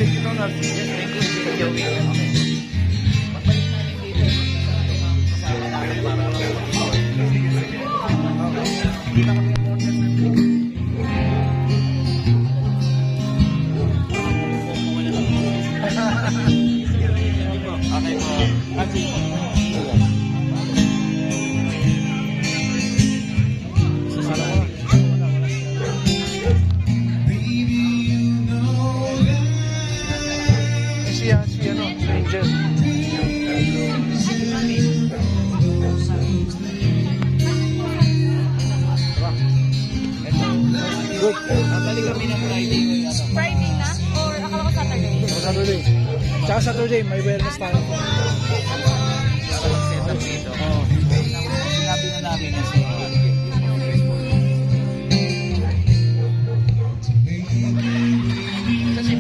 Thank you, Donald. Thank you, Sir Joey. Hindi na kami order ng drink. Okay po. Si ano, Angel. Good. Balik kami ng Friday. Friday na? Or akala ko Saturday? Saturday. Tsaka Saturday, may wellness tayo. Para mag-set up dito. Oo. Sinabi na namin na si kasi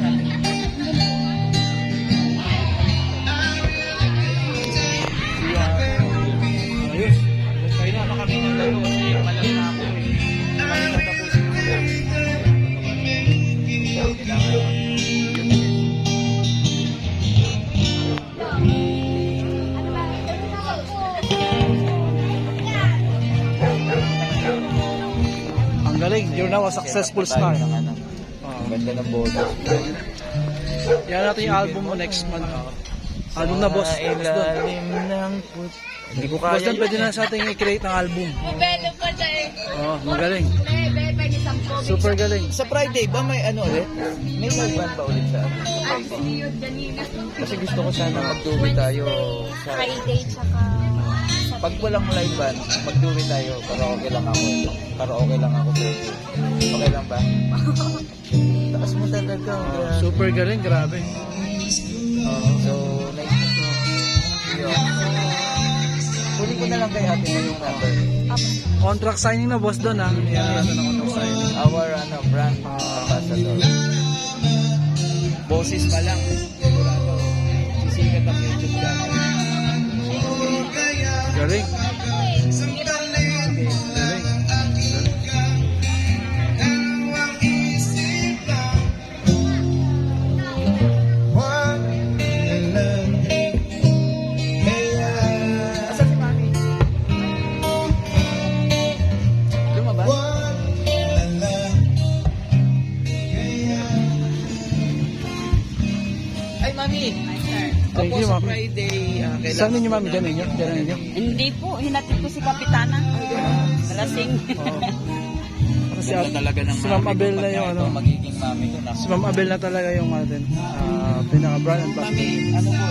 Ayos. kaya na kami ng lalo kasi malam na ako eh. Kami natapusin ko lang. Ang galing. You're now a successful star. Ang ganda ng boses. Yan natin yung album mo next month. Album na, boss. Sa ilalim ng hindi ko Boss, kaya Dan, pwede na sa ating i-create ng album. Bubelo pa siya eh. Oo, magaling. Pwede sampo. Super galing. Sa Friday ba may ano ulit? May live band ba ulit sa Ay, siniyod ganina. Kasi gusto ko sana mag-duwi tayo sa... Friday tsaka... Pag walang live band, mag-duwi tayo. Karaoke lang ako. Karaoke lang ako. Okay lang ba? Taas mo talaga. Super galing, grabe. So, naisip ko. Yun. Huli ko na lang kay ate mo yung number. Contract signing na, boss, doon, ha? Yan natin ang contract signing. Our brand ambassador. Boses pa lang. Sigurado. Sisikat ang YouTube channel. Galing. Asan si Mami? Lumabas? Ay, Mami! Thank you, Opo, sa Mami. Friday, kailangan Saan ninyo, mami? Diyan ninyo? Diyan ninyo? Hindi po, hinatid ko si Kapitana. Lasing. Oo. Kasi Ganda talaga ng si Ma'am Abel na yung ano. magiging mami ko na. Si Ma'am Abel na talaga yung atin. Pinaka-brand Mami, ambassador. ano po,